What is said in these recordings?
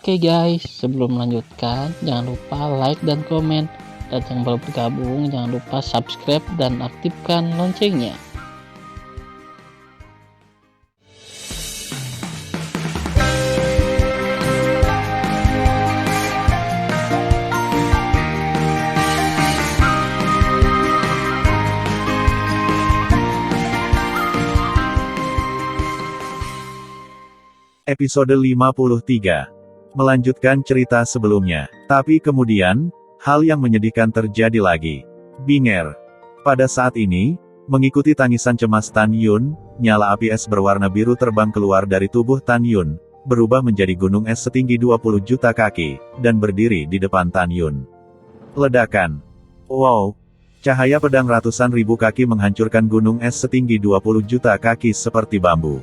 Oke guys, sebelum melanjutkan, jangan lupa like dan komen. Dan yang baru bergabung, jangan lupa subscribe dan aktifkan loncengnya. Episode 53. Melanjutkan cerita sebelumnya. Tapi kemudian, hal yang menyedihkan terjadi lagi. Binger. Pada saat ini, mengikuti tangisan cemas Tan Yun, nyala api es berwarna biru terbang keluar dari tubuh Tan Yun, berubah menjadi gunung es setinggi 20 juta kaki, dan berdiri di depan Tan Yun. Ledakan. Wow! Cahaya pedang ratusan ribu kaki menghancurkan gunung es setinggi 20 juta kaki seperti bambu.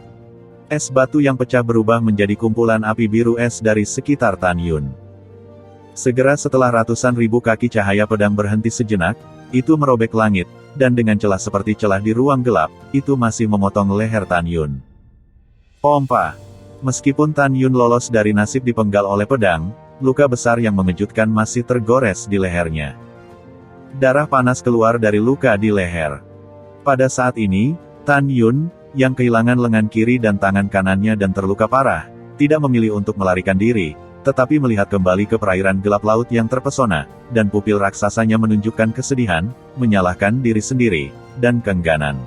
Es batu yang pecah berubah menjadi kumpulan api biru es dari sekitar Tan Yun. Segera setelah ratusan ribu kaki cahaya pedang berhenti sejenak, itu merobek langit, dan dengan celah seperti celah di ruang gelap, itu masih memotong leher Tan Yun. Pompa. Meskipun Tan Yun lolos dari nasib dipenggal oleh pedang, luka besar yang mengejutkan masih tergores di lehernya. Darah panas keluar dari luka di leher. Pada saat ini, Tan Yun, yang kehilangan lengan kiri dan tangan kanannya dan terluka parah, tidak memilih untuk melarikan diri, tetapi melihat kembali ke perairan gelap laut yang terpesona, dan pupil raksasanya menunjukkan kesedihan, menyalahkan diri sendiri, dan keengganan.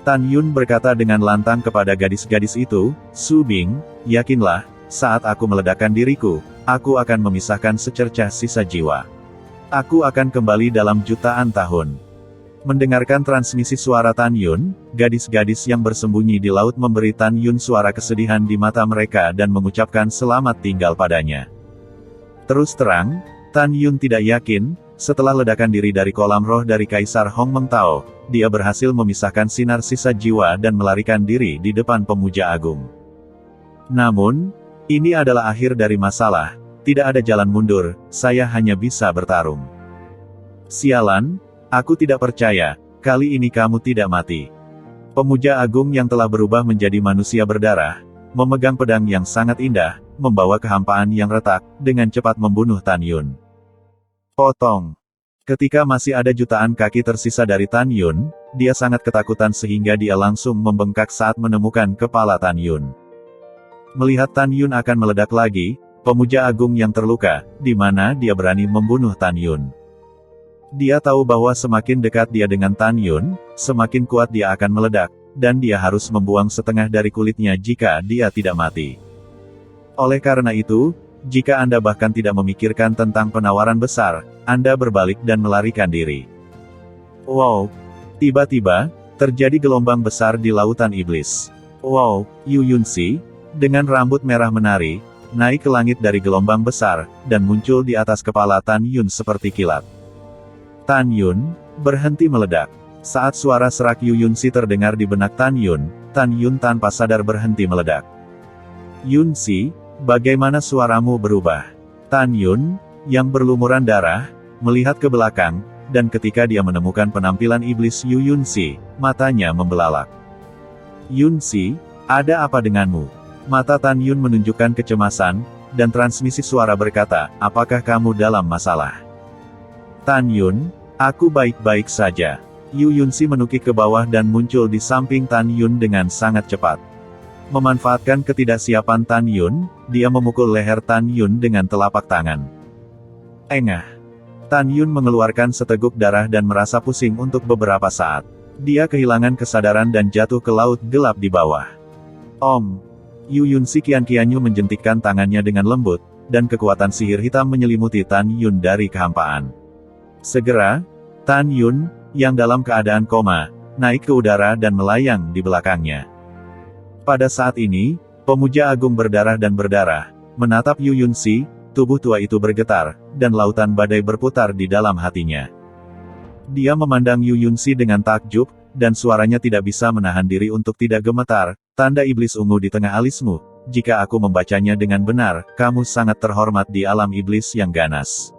Tan Yun berkata dengan lantang kepada gadis-gadis itu, "Su Bing, yakinlah, saat aku meledakkan diriku, aku akan memisahkan secercah sisa jiwa. Aku akan kembali dalam jutaan tahun." Mendengarkan transmisi suara Tan Yun, gadis-gadis yang bersembunyi di laut memberi Tan Yun suara kesedihan di mata mereka dan mengucapkan selamat tinggal padanya. Terus terang, Tan Yun tidak yakin, setelah ledakan diri dari kolam roh dari Kaisar Hong Meng Tao, dia berhasil memisahkan sinar sisa jiwa dan melarikan diri di depan pemuja agung. Namun, ini adalah akhir dari masalah, tidak ada jalan mundur, saya hanya bisa bertarung. Sialan, aku tidak percaya, kali ini kamu tidak mati. Pemuja agung yang telah berubah menjadi manusia berdarah, memegang pedang yang sangat indah, membawa kehampaan yang retak, dengan cepat membunuh Tan Yun. Potong. Ketika masih ada jutaan kaki tersisa dari Tan Yun, dia sangat ketakutan sehingga dia langsung membengkak saat menemukan kepala Tan Yun. Melihat Tan Yun akan meledak lagi, pemuja agung yang terluka, di mana dia berani membunuh Tan Yun. Dia tahu bahwa semakin dekat dia dengan Tan Yun, semakin kuat dia akan meledak, dan dia harus membuang setengah dari kulitnya jika dia tidak mati. Oleh karena itu, jika Anda bahkan tidak memikirkan tentang penawaran besar, Anda berbalik dan melarikan diri. Wow! Tiba-tiba, terjadi gelombang besar di lautan iblis. Wow! Yu Yunxi, dengan rambut merah menari, naik ke langit dari gelombang besar, dan muncul di atas kepala Tan Yun seperti kilat. Tan Yun berhenti meledak. Saat suara serak Yu Yunxi terdengar di benak Tan Yun tanpa sadar berhenti meledak. "Yunxi, bagaimana suaramu berubah?" Tan Yun, yang berlumuran darah, melihat ke belakang, dan ketika dia menemukan penampilan iblis Yu Yunxi, matanya membelalak. "Yunxi, ada apa denganmu?" Mata Tan Yun menunjukkan kecemasan, dan transmisi suara berkata, "Apakah kamu dalam masalah?" Tan Yun, aku baik-baik saja. Yu Yunxi menukik ke bawah dan muncul di samping Tan Yun dengan sangat cepat. Memanfaatkan ketidaksiapan Tan Yun, dia memukul leher Tan Yun dengan telapak tangan. Engah. Tan Yun mengeluarkan seteguk darah dan merasa pusing untuk beberapa saat. Dia kehilangan kesadaran dan jatuh ke laut gelap di bawah. Om. Yu Yunxi kian-kianyu menjentikkan tangannya dengan lembut, dan kekuatan sihir hitam menyelimuti Tan Yun dari kehampaan. Segera, Tan Yun, yang dalam keadaan koma, naik ke udara dan melayang di belakangnya. Pada saat ini, pemuja agung berdarah dan berdarah, menatap Yu Yunxi, tubuh tua itu bergetar, dan lautan badai berputar di dalam hatinya. Dia memandang Yu Yunxi dengan takjub, dan suaranya tidak bisa menahan diri untuk tidak gemetar, "Tanda iblis ungu di tengah alismu, jika aku membacanya dengan benar, kamu sangat terhormat di alam iblis yang ganas."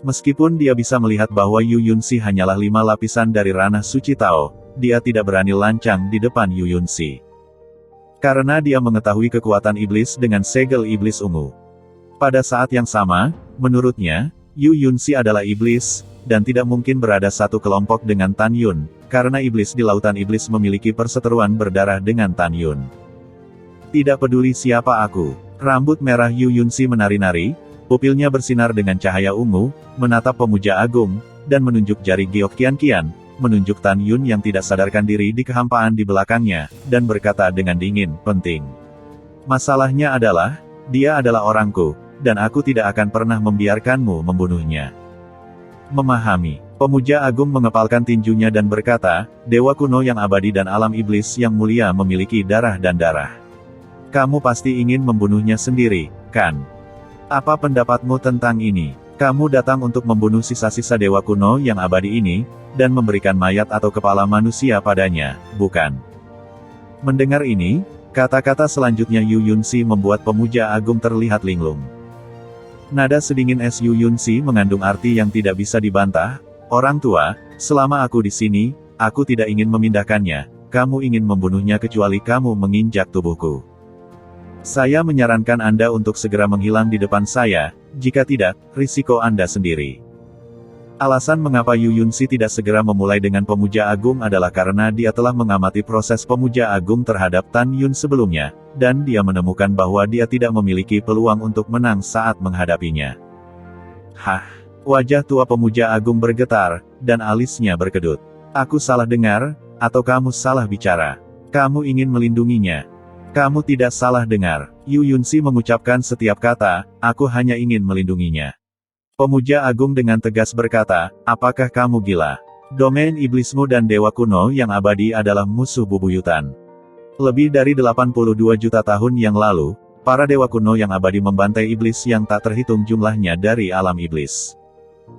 Meskipun dia bisa melihat bahwa Yu Yunxi hanyalah 5 lapisan dari ranah suci Tao, dia tidak berani lancang di depan Yu Yunxi. Karena dia mengetahui kekuatan iblis dengan segel iblis ungu. Pada saat yang sama, menurutnya, Yu Yunxi adalah iblis, dan tidak mungkin berada satu kelompok dengan Tan Yun, karena iblis di lautan iblis memiliki perseteruan berdarah dengan Tan Yun. Tidak peduli siapa aku. Rambut merah Yu Yunxi menari-nari, pupilnya bersinar dengan cahaya ungu, menatap pemuja agung, dan menunjuk jari giok kian-kian, menunjuk Tan Yun yang tidak sadarkan diri di kehampaan di belakangnya, dan berkata dengan dingin, penting. Masalahnya adalah, dia adalah orangku, dan aku tidak akan pernah membiarkanmu membunuhnya. Memahami. Pemuja agung mengepalkan tinjunya dan berkata, dewa kuno yang abadi dan alam iblis yang mulia memiliki darah dan darah. Kamu pasti ingin membunuhnya sendiri, kan? Apa pendapatmu tentang ini? Kamu datang untuk membunuh sisa-sisa dewa kuno yang abadi ini, dan memberikan mayat atau kepala manusia padanya, bukan? Mendengar ini, kata-kata selanjutnya Yu Yunxi membuat pemuja agung terlihat linglung. Nada sedingin es Yu Yunxi mengandung arti yang tidak bisa dibantah. Orang tua, selama aku di sini, aku tidak ingin memindahkannya. Kamu ingin membunuhnya kecuali kamu menginjak tubuhku. Saya menyarankan Anda untuk segera menghilang di depan saya, jika tidak, risiko Anda sendiri. Alasan mengapa Yu Yunxi tidak segera memulai dengan pemuja agung adalah karena dia telah mengamati proses pemuja agung terhadap Tan Yun sebelumnya, dan dia menemukan bahwa dia tidak memiliki peluang untuk menang saat menghadapinya. Hah? Wajah tua pemuja agung bergetar, dan alisnya berkedut. Aku salah dengar, atau kamu salah bicara? Kamu ingin melindunginya? Kamu tidak salah dengar. Yu Yunxi mengucapkan setiap kata, aku hanya ingin melindunginya. Pemuja agung dengan tegas berkata, apakah kamu gila? Domain iblismu dan dewa kuno yang abadi adalah musuh bubuyutan. Lebih dari 82 juta tahun yang lalu, para dewa kuno yang abadi membantai iblis yang tak terhitung jumlahnya dari alam iblis.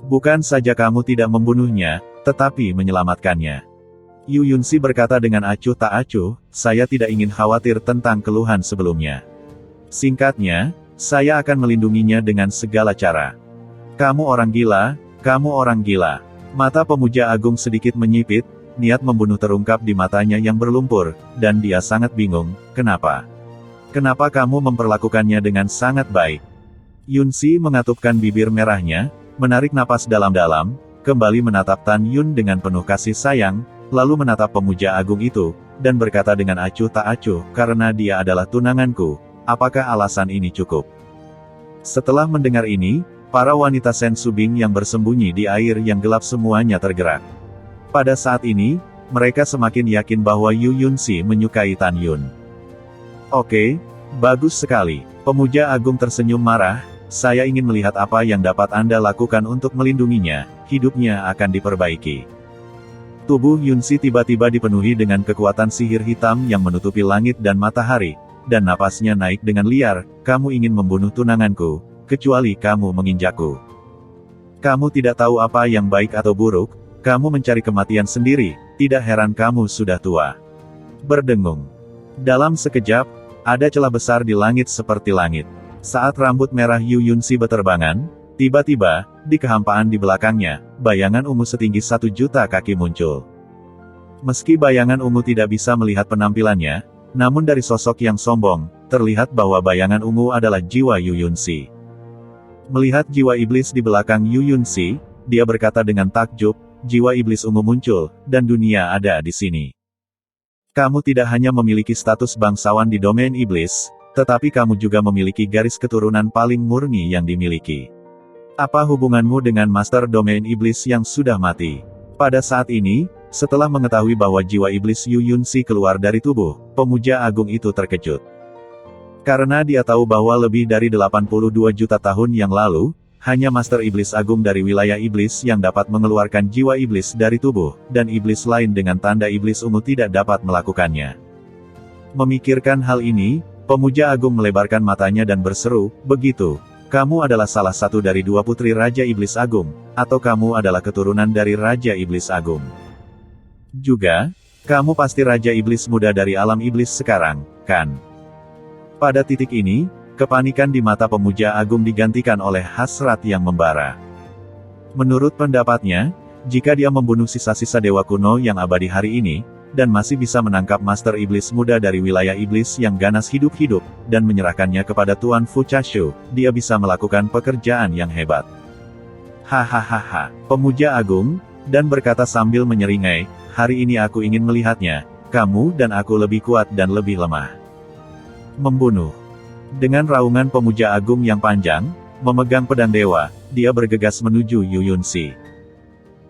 Bukan saja kamu tidak membunuhnya, tetapi menyelamatkannya. Yu Yunxi berkata dengan acuh tak acuh, saya tidak ingin khawatir tentang keluhan sebelumnya. Singkatnya, saya akan melindunginya dengan segala cara. Kamu orang gila, kamu orang gila. Mata pemuja agung sedikit menyipit, niat membunuh terungkap di matanya yang berlumpur, dan dia sangat bingung, kenapa? Kenapa kamu memperlakukannya dengan sangat baik? Yunxi mengatupkan bibir merahnya, menarik napas dalam-dalam, kembali menatap Tan Yun dengan penuh kasih sayang, lalu menatap pemuja agung itu, dan berkata dengan acuh tak acuh, karena dia adalah tunanganku, apakah alasan ini cukup? Setelah mendengar ini, para wanita Sen Subing yang bersembunyi di air yang gelap semuanya tergerak. Pada saat ini, mereka semakin yakin bahwa Yu Yunxi menyukai Tan Yun. Oke, bagus sekali. Pemuja agung tersenyum marah, saya ingin melihat apa yang dapat Anda lakukan untuk melindunginya, hidupnya akan diperbaiki. Tubuh Yunxi tiba-tiba dipenuhi dengan kekuatan sihir hitam yang menutupi langit dan matahari, dan napasnya naik dengan liar, kamu ingin membunuh tunanganku, kecuali kamu menginjakku. Kamu tidak tahu apa yang baik atau buruk, kamu mencari kematian sendiri, tidak heran kamu sudah tua. Berdengung. Dalam sekejap, ada celah besar di langit seperti langit. Saat rambut merah Yu Yunxi beterbangan, tiba-tiba, di kehampaan di belakangnya, bayangan ungu setinggi 1 juta kaki muncul. Meski bayangan ungu tidak bisa melihat penampilannya, namun dari sosok yang sombong, terlihat bahwa bayangan ungu adalah jiwa Yu Yunxi. Melihat jiwa iblis di belakang Yu Yunxi, dia berkata dengan takjub, jiwa iblis ungu muncul, dan dunia ada di sini. Kamu tidak hanya memiliki status bangsawan di domain iblis, tetapi kamu juga memiliki garis keturunan paling murni yang dimiliki. Apa hubunganmu dengan master domain iblis yang sudah mati? Pada saat ini, setelah mengetahui bahwa jiwa iblis Yu Yunxi keluar dari tubuh, pemuja agung itu terkejut. Karena dia tahu bahwa lebih dari 82 juta tahun yang lalu, hanya Master Iblis Agung dari wilayah Iblis yang dapat mengeluarkan jiwa iblis dari tubuh, dan iblis lain dengan tanda iblis ungu tidak dapat melakukannya. Memikirkan hal ini, pemuja agung melebarkan matanya dan berseru, begitu, kamu adalah salah satu dari 2 putri Raja Iblis Agung, atau kamu adalah keturunan dari Raja Iblis Agung. Juga, kamu pasti Raja Iblis muda dari alam iblis sekarang, kan? Pada titik ini, kepanikan di mata pemuja agung digantikan oleh hasrat yang membara. Menurut pendapatnya, jika dia membunuh sisa-sisa dewa kuno yang abadi hari ini, dan masih bisa menangkap Master Iblis muda dari wilayah iblis yang ganas hidup-hidup, dan menyerahkannya kepada Tuan Fu Chashu, dia bisa melakukan pekerjaan yang hebat. Hahaha, pemuja agung, dan berkata sambil menyeringai, hari ini aku ingin melihatnya, kamu dan aku lebih kuat dan lebih lemah. Membunuh. Dengan raungan pemuja agung yang panjang, memegang pedang dewa, dia bergegas menuju Yu Yunxi.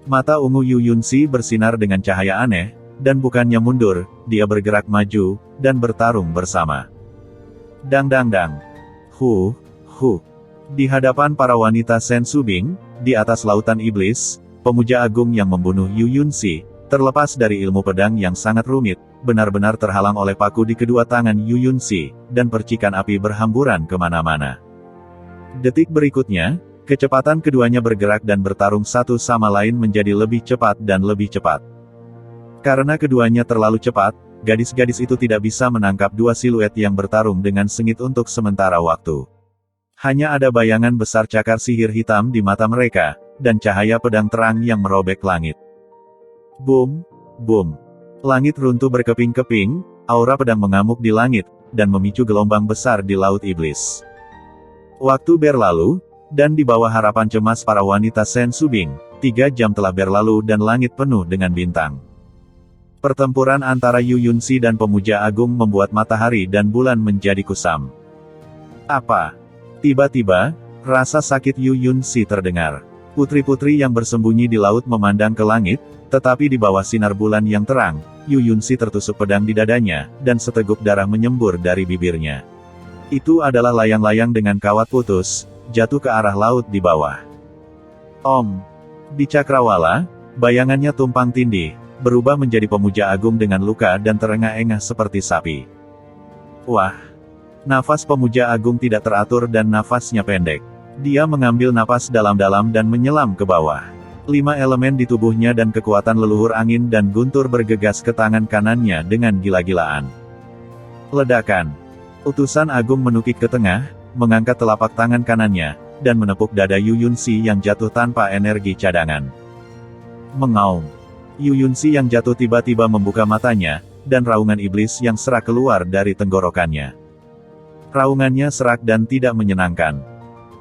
Mata ungu Yu Yunxi bersinar dengan cahaya aneh, dan bukannya mundur, dia bergerak maju, dan bertarung bersama. Dang dang dang. Hu. Di hadapan para wanita Sen Subing, di atas lautan iblis, pemuja agung yang membunuh Yu Yunxi, terlepas dari ilmu pedang yang sangat rumit, benar-benar terhalang oleh paku di kedua tangan Yu Yunxi, dan percikan api berhamburan kemana-mana. Detik berikutnya, kecepatan keduanya bergerak dan bertarung satu sama lain menjadi lebih cepat dan lebih cepat. Karena keduanya terlalu cepat, gadis-gadis itu tidak bisa menangkap dua siluet yang bertarung dengan sengit untuk sementara waktu. Hanya ada bayangan besar cakar sihir hitam di mata mereka, dan cahaya pedang terang yang merobek langit. Boom, boom. Langit runtuh berkeping-keping, aura pedang mengamuk di langit, dan memicu gelombang besar di laut iblis. Waktu berlalu, dan di bawah harapan cemas para wanita Sen Subing, 3 jam telah berlalu dan langit penuh dengan bintang. Pertempuran antara Yu Yunxi dan pemuja agung membuat matahari dan bulan menjadi kusam. Apa? Tiba-tiba, rasa sakit Yu Yunxi terdengar. Putri-putri yang bersembunyi di laut memandang ke langit, tetapi di bawah sinar bulan yang terang, Yu Yunxi tertusuk pedang di dadanya, dan seteguk darah menyembur dari bibirnya. Itu adalah layang-layang dengan kawat putus, jatuh ke arah laut di bawah. Om. Di cakrawala, bayangannya tumpang tindih, berubah menjadi pemuja agung dengan luka dan terengah-engah seperti sapi. Wah. Nafas pemuja agung tidak teratur dan nafasnya pendek. Dia mengambil napas dalam-dalam dan menyelam ke bawah. 5 elemen di tubuhnya dan kekuatan leluhur angin dan guntur bergegas ke tangan kanannya dengan gila-gilaan. Ledakan. Utusan agung menukik ke tengah, mengangkat telapak tangan kanannya, dan menepuk dada Yu Yunxi yang jatuh tanpa energi cadangan. Mengaum. Yu Yunxi yang jatuh tiba-tiba membuka matanya, dan raungan iblis yang serak keluar dari tenggorokannya. Raungannya serak dan tidak menyenangkan.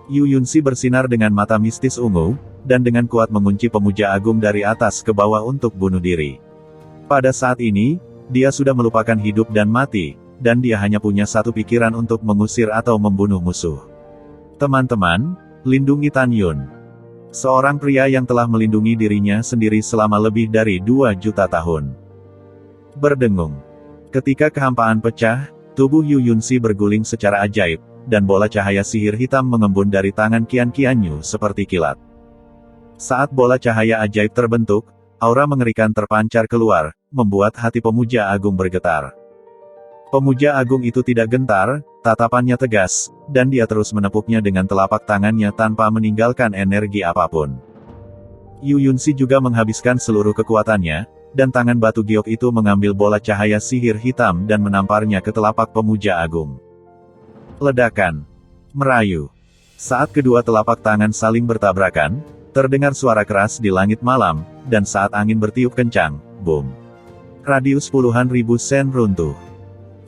Yu Yunxi bersinar dengan mata mistis ungu, dan dengan kuat mengunci pemuja agung dari atas ke bawah untuk bunuh diri. Pada saat ini, dia sudah melupakan hidup dan mati, dan dia hanya punya satu pikiran untuk mengusir atau membunuh musuh. Teman-teman, lindungi Tan Yun. Seorang pria yang telah melindungi dirinya sendiri selama lebih dari 2 juta tahun. Berdengung. Ketika kehampaan pecah, tubuh Yu Yunxi berguling secara ajaib, dan bola cahaya sihir hitam mengembun dari tangan Qian Qianyu seperti kilat. Saat bola cahaya ajaib terbentuk, aura mengerikan terpancar keluar, membuat hati pemuja agung bergetar. Pemuja agung itu tidak gentar, tatapannya tegas, dan dia terus menepuknya dengan telapak tangannya tanpa meninggalkan energi apapun. Yu Yunxi juga menghabiskan seluruh kekuatannya, dan tangan batu giok itu mengambil bola cahaya sihir hitam dan menamparnya ke telapak pemuja agung. Ledakan. Merayu. Saat kedua telapak tangan saling bertabrakan, terdengar suara keras di langit malam, dan saat angin bertiup kencang, boom. Radius puluhan ribu sen runtuh.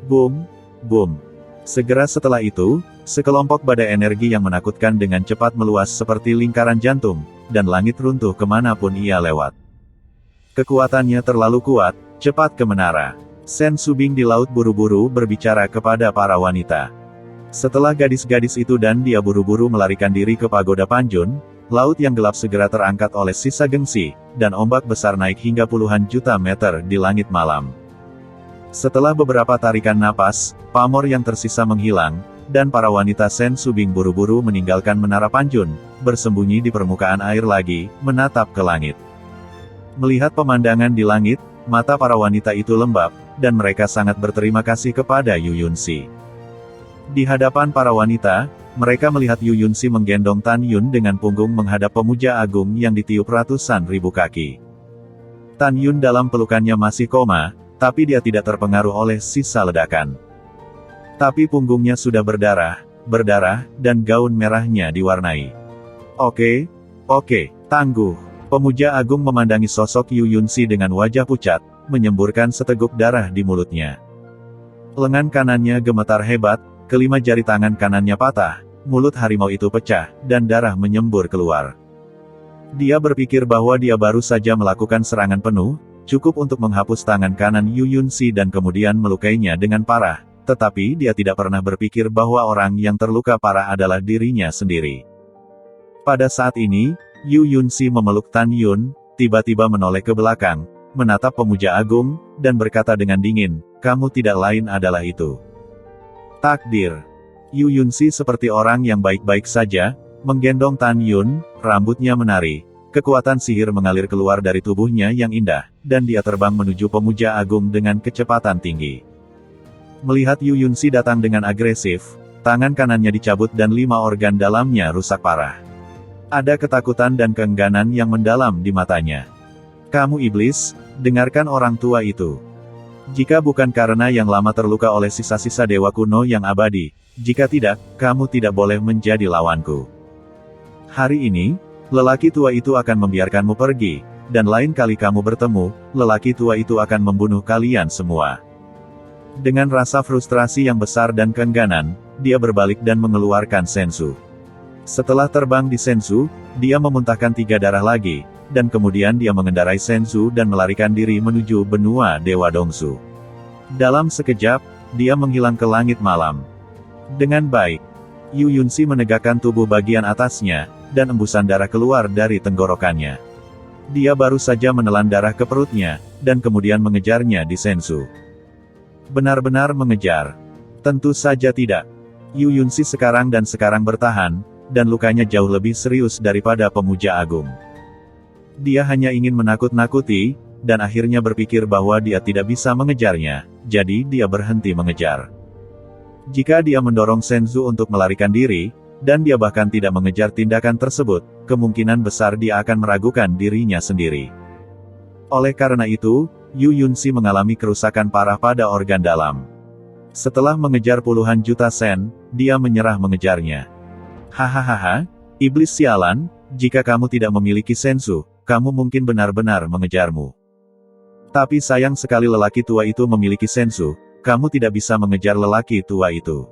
Boom, boom. Segera setelah itu, sekelompok badai energi yang menakutkan dengan cepat meluas seperti lingkaran jantung, dan langit runtuh kemanapun ia lewat. Kekuatannya terlalu kuat, cepat ke menara. Sen Subing di laut buru-buru berbicara kepada para wanita. Setelah gadis-gadis itu dan dia buru-buru melarikan diri ke pagoda Panjun, laut yang gelap segera terangkat oleh sisa gengsi, dan ombak besar naik hingga puluhan juta meter di langit malam. Setelah beberapa tarikan napas, pamor yang tersisa menghilang, dan para wanita Sen Subing buru-buru meninggalkan menara Panjun, bersembunyi di permukaan air lagi, menatap ke langit. Melihat pemandangan di langit, mata para wanita itu lembab, dan mereka sangat berterima kasih kepada Yu Yunxi. Di hadapan para wanita, mereka melihat Yu Yunxi menggendong Tan Yun dengan punggung menghadap pemuja agung yang ditiup ratusan ribu kaki. Tan Yun dalam pelukannya masih koma, tapi dia tidak terpengaruh oleh sisa ledakan. Tapi punggungnya sudah berdarah, dan gaun merahnya diwarnai. Oke, tangguh. Pemuja agung memandangi sosok Yu Yunxi dengan wajah pucat, menyemburkan seteguk darah di mulutnya. Lengan kanannya gemetar hebat, kelima jari tangan kanannya patah, mulut harimau itu pecah, dan darah menyembur keluar. Dia berpikir bahwa dia baru saja melakukan serangan penuh, cukup untuk menghapus tangan kanan Yu Yunxi dan kemudian melukainya dengan parah, tetapi dia tidak pernah berpikir bahwa orang yang terluka parah adalah dirinya sendiri. Pada saat ini, Yu Yunxi memeluk Tan Yun, tiba-tiba menoleh ke belakang, menatap pemuja agung, dan berkata dengan dingin, "Kamu tidak lain adalah itu." Takdir. Yu Yunxi seperti orang yang baik-baik saja, menggendong Tan Yun, rambutnya menari, kekuatan sihir mengalir keluar dari tubuhnya yang indah, dan dia terbang menuju pemuja agung dengan kecepatan tinggi. Melihat Yu Yunxi datang dengan agresif, tangan kanannya dicabut dan 5 organ dalamnya rusak parah. Ada ketakutan dan keengganan yang mendalam di matanya. "Kamu iblis, dengarkan orang tua itu. Jika bukan karena yang lama terluka oleh sisa-sisa dewa kuno yang abadi, jika tidak, kamu tidak boleh menjadi lawanku. Hari ini, lelaki tua itu akan membiarkanmu pergi, dan lain kali kamu bertemu, lelaki tua itu akan membunuh kalian semua." Dengan rasa frustrasi yang besar dan keengganan, dia berbalik dan mengeluarkan senzu. Setelah terbang di senzu, dia memuntahkan 3 darah lagi, dan kemudian dia mengendarai senzu dan melarikan diri menuju benua Dewa Dongsu. Dalam sekejap, dia menghilang ke langit malam. Dengan baik, Yu Yunxi menegakkan tubuh bagian atasnya, dan embusan darah keluar dari tenggorokannya. Dia baru saja menelan darah ke perutnya, dan kemudian mengejarnya di senzu. Benar-benar mengejar? Tentu saja tidak. Yu Yunxi sekarang bertahan, dan lukanya jauh lebih serius daripada pemuja agung. Dia hanya ingin menakut-nakuti, dan akhirnya berpikir bahwa dia tidak bisa mengejarnya, jadi dia berhenti mengejar. Jika dia mendorong senzu untuk melarikan diri, dan dia bahkan tidak mengejar tindakan tersebut, kemungkinan besar dia akan meragukan dirinya sendiri. Oleh karena itu, Yu Yunxi mengalami kerusakan parah pada organ dalam. Setelah mengejar puluhan juta sen, dia menyerah mengejarnya. "Hahaha, iblis sialan, jika kamu tidak memiliki senzu, kamu mungkin benar-benar mengejarmu. Tapi sayang sekali lelaki tua itu memiliki senzu, kamu tidak bisa mengejar lelaki tua itu."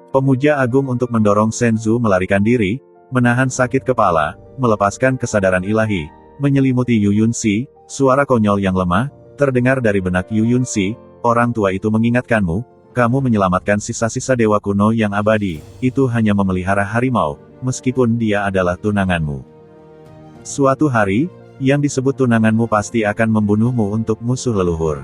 Pemuja agung untuk mendorong senzu melarikan diri, menahan sakit kepala, melepaskan kesadaran ilahi, menyelimuti Yu Yunxi, suara konyol yang lemah, terdengar dari benak Yu Yunxi, "Orang tua itu mengingatkanmu, kamu menyelamatkan sisa-sisa dewa kuno yang abadi, itu hanya memelihara harimau, meskipun dia adalah tunanganmu. Suatu hari, yang disebut tunanganmu pasti akan membunuhmu untuk musuh leluhur."